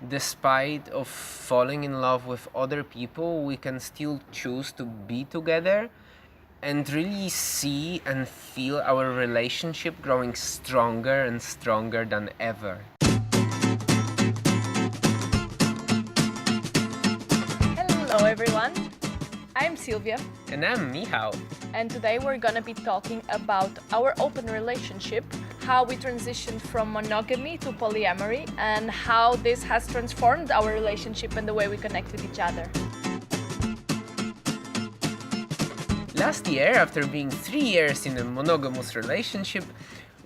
Despite of falling in love with other people, we can still choose to be together and really see and feel our relationship growing stronger and stronger than ever. Hello everyone, I'm Silvia, And I'm Michal. and today we're gonna be talking about our open relationship, how we transitioned from monogamy to polyamory, and how this has transformed our relationship and the way we connect with each other. Last year, after being 3 years in a monogamous relationship,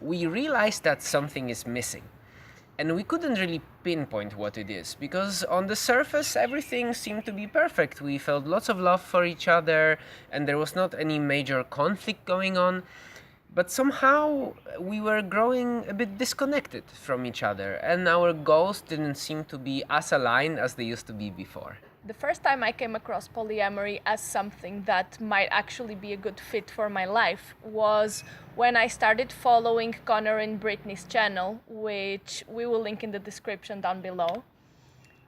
we realized that something is missing. And we couldn't really pinpoint what it is, because on the surface everything seemed to be perfect. We felt lots of love for each other and there was not any major conflict going on. But somehow we were growing a bit disconnected from each other and our goals didn't seem to be as aligned as they used to be before. The first time I came across polyamory as something that might actually be a good fit for my life was when I started following Connor and Brittany's channel, which we will link in the description down below.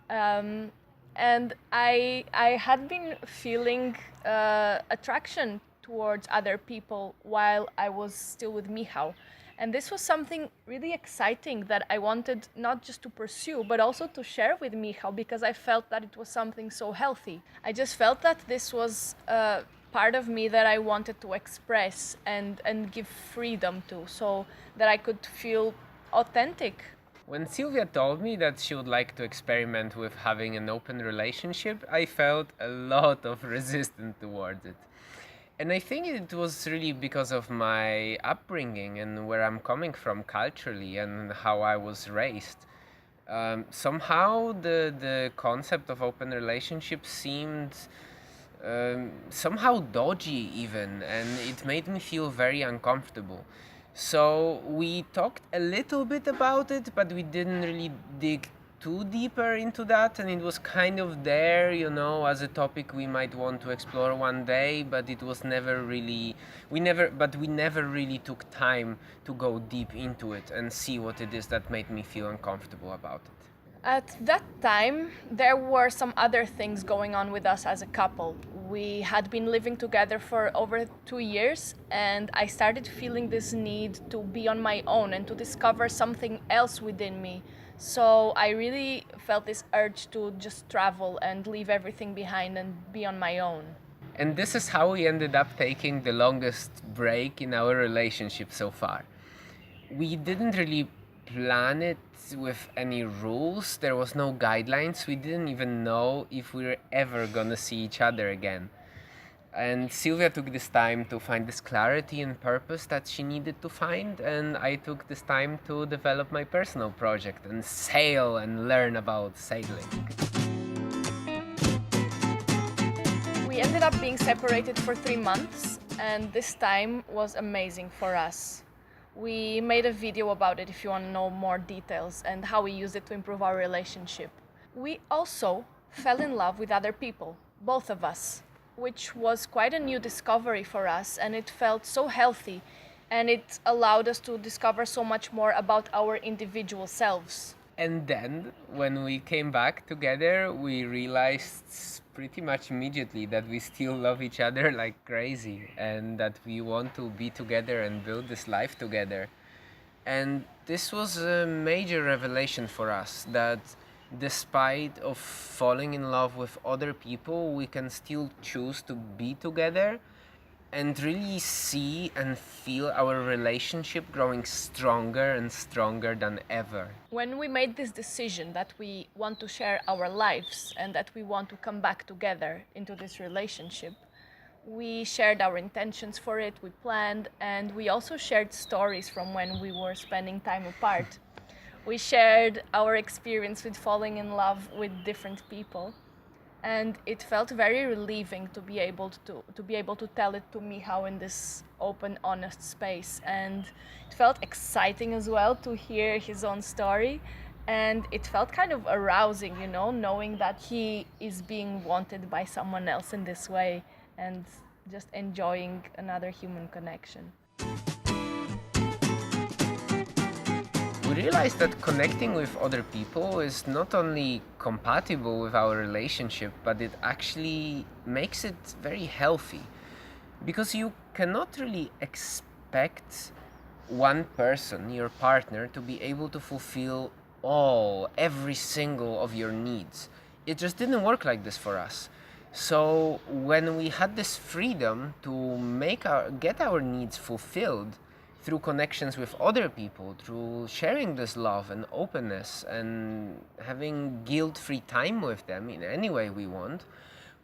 And I had been feeling attraction towards other people while I was still with Michał. And this was something really exciting that I wanted not just to pursue, but also to share with Michał, because I felt that it was something so healthy. I just felt that this was a part of me that I wanted to express and give freedom to, so that I could feel authentic. When Silvia told me that she would like to experiment with having an open relationship, I felt a lot of resistance towards it. And I think it was really because of my upbringing and where I'm coming from culturally and how I was raised. Somehow the concept of open relationship seemed somehow dodgy even, and it made me feel very uncomfortable. So we talked a little bit about it, but we didn't really dig too deeper into that, and it was kind of there, as a topic we might want to explore one day, but it was never really, we never really took time to go deep into it and see what it is that made me feel uncomfortable about it. At that time, there were some other things going on with us as a couple. We had been living together for over 2 years, and I started feeling this need to be on my own and to discover something else within me. So I really felt this urge to just travel and leave everything behind and be on my own. And this is how we ended up taking the longest break in our relationship so far. We didn't really plan it with any rules. There was no guidelines. We didn't even know if we were ever gonna see each other again. And Silvia took this time to find this clarity and purpose that she needed to find, and I took this time to develop my personal project and sail and learn about sailing. We ended up being separated for 3 months, and this time was amazing for us. We made a video about it if you want to know more details and how we used it to improve our relationship. We also fell in love with other people, both of us, which was quite a new discovery for us, and it felt so healthy, and it allowed us to discover so much more about our individual selves. And then, when we came back together, we realized pretty much immediately that we still love each other like crazy and that we want to be together and build this life together. And this was a major revelation for us, that despite of falling in love with other people, we can still choose to be together and really see and feel our relationship growing stronger and stronger than ever. When we made this decision that we want to share our lives and that we want to come back together into this relationship, we shared our intentions for it, we planned, and we also shared stories from when we were spending time apart. We shared our experience with falling in love with different people, and it felt very relieving to be able to tell it to Michał in this open, honest space. And it felt exciting as well to hear his own story, and it felt kind of arousing, knowing that he is being wanted by someone else in this way and just enjoying another human connection. we realized that connecting with other people is not only compatible with our relationship, but it actually makes it very healthy. Because you cannot really expect one person, your partner, to be able to fulfill every single of your needs. It just didn't work like this for us. So when we had this freedom to get our needs fulfilled through connections with other people, through sharing this love and openness and having guilt-free time with them in any way we want,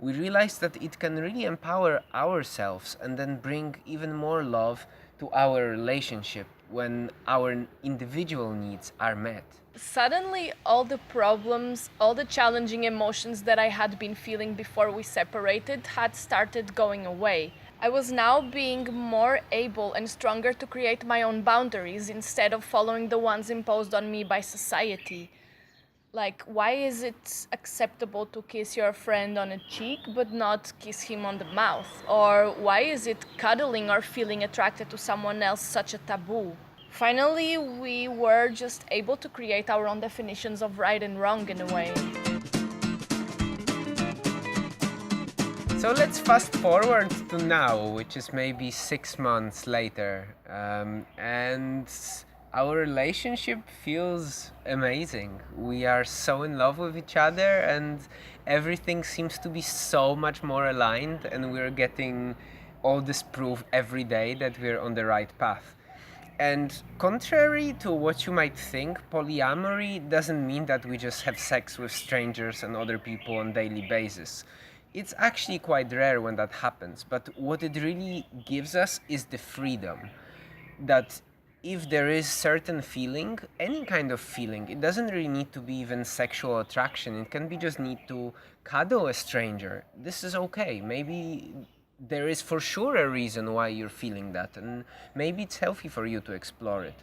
we realized that it can really empower ourselves and then bring even more love to our relationship when our individual needs are met. Suddenly, all the problems, all the challenging emotions that I had been feeling before we separated had started going away. I was now being more able and stronger to create my own boundaries instead of following the ones imposed on me by society. Like, why is it acceptable to kiss your friend on a cheek but not kiss him on the mouth? Or why is it cuddling or feeling attracted to someone else such a taboo? Finally, we were just able to create our own definitions of right and wrong in a way. So let's fast forward to now, which is maybe 6 months later, and our relationship feels amazing. We are so in love with each other, and everything seems to be so much more aligned, and we're getting all this proof every day that we're on the right path. And contrary to what you might think, polyamory doesn't mean that we just have sex with strangers and other people on a daily basis. It's actually quite rare when that happens, but what it really gives us is the freedom that if there is certain feeling, any kind of feeling, it doesn't really need to be even sexual attraction. It can be just need to cuddle a stranger. This is okay. Maybe there is for sure a reason why you're feeling that, and maybe it's healthy for you to explore it.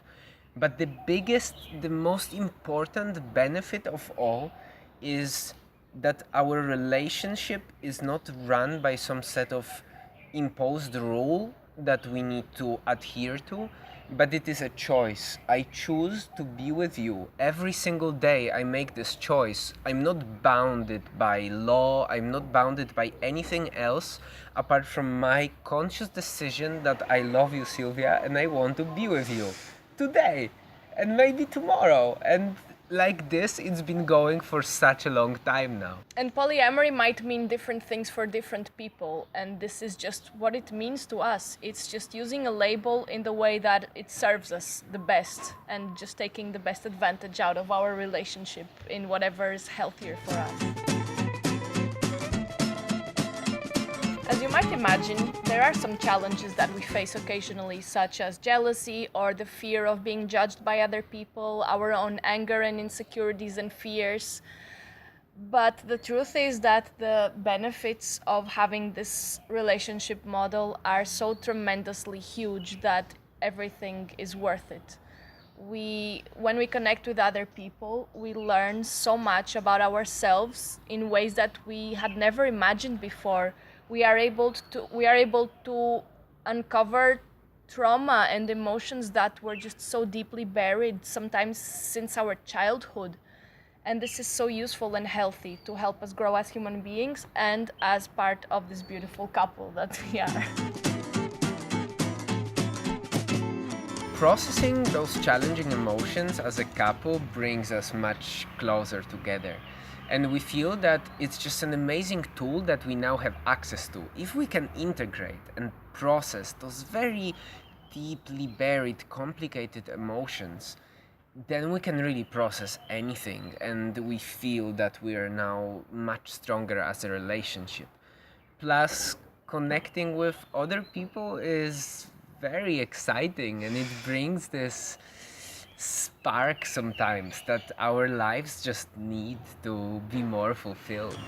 But the most important benefit of all is that our relationship is not run by some set of imposed rule that we need to adhere to, but it is a choice. I choose to be with you. Every single day I make this choice. I'm not bounded by law, I'm not bounded by anything else apart from my conscious decision that I love you, Silvia, and I want to be with you today and maybe tomorrow. And like this, it's been going for such a long time now. And polyamory might mean different things for different people, and this is just what it means to us. It's just using a label in the way that it serves us the best and just taking the best advantage out of our relationship in whatever is healthier for us. As you might imagine, there are some challenges that we face occasionally, such as jealousy or the fear of being judged by other people, our own anger and insecurities and fears. But the truth is that the benefits of having this relationship model are so tremendously huge that everything is worth it. When we connect with other people, we learn so much about ourselves in ways that we had never imagined before. We are able to uncover trauma and emotions that were just so deeply buried, sometimes since our childhood. And this is so useful and healthy to help us grow as human beings and as part of this beautiful couple that we are. Processing those challenging emotions as a couple brings us much closer together. And we feel that it's just an amazing tool that we now have access to. If we can integrate and process those very deeply buried, complicated emotions, then we can really process anything, and we feel that we are now much stronger as a relationship. Plus, connecting with other people is very exciting, and it brings this spark sometimes that our lives just need to be more fulfilled.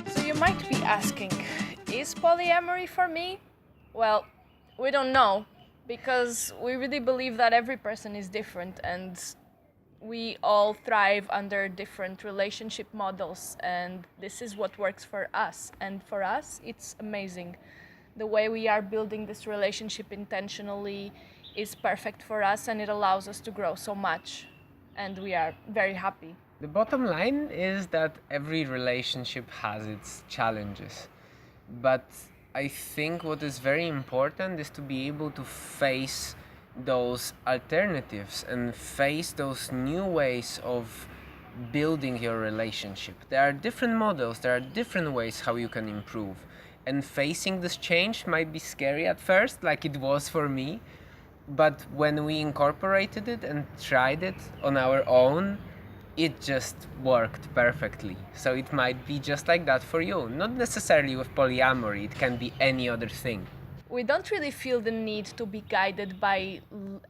So you might be asking, is polyamory for me? Well, we don't know, because we really believe that every person is different and we all thrive under different relationship models, and this is what works for us. And for us, it's amazing the way we are building this relationship intentionally is perfect for us, and it allows us to grow so much, and we are very happy. The bottom line is that every relationship has its challenges, but I think what is very important is to be able to face those alternatives and face those new ways of building your relationship. There are different models, there are different ways how you can improve. And facing this change might be scary at first, like it was for me. But when we incorporated it and tried it on our own, it just worked perfectly. So it might be just like that for you. Not necessarily with polyamory, it can be any other thing. We don't really feel the need to be guided by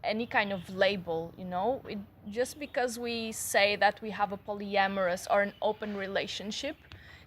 any kind of label, you know? Just because we say that we have a polyamorous or an open relationship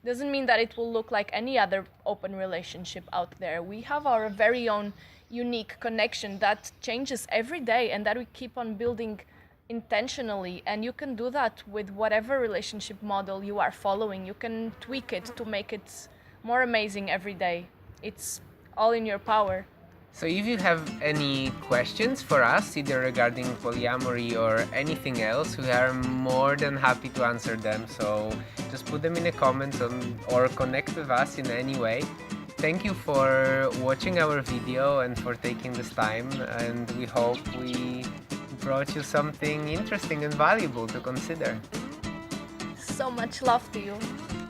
doesn't mean that it will look like any other open relationship out there. We have our very own unique connection that changes every day and that we keep on building intentionally, and you can do that with whatever relationship model you are following. You can tweak it to make it more amazing every day. It's all in your power. So if you have any questions for us, either regarding polyamory or anything else, we are more than happy to answer them. So just put them in the comments or connect with us in any way. Thank you for watching our video and for taking this time, and we hope we brought you something interesting and valuable to consider. So much love to you,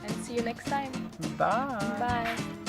and see you next time. Bye. Bye.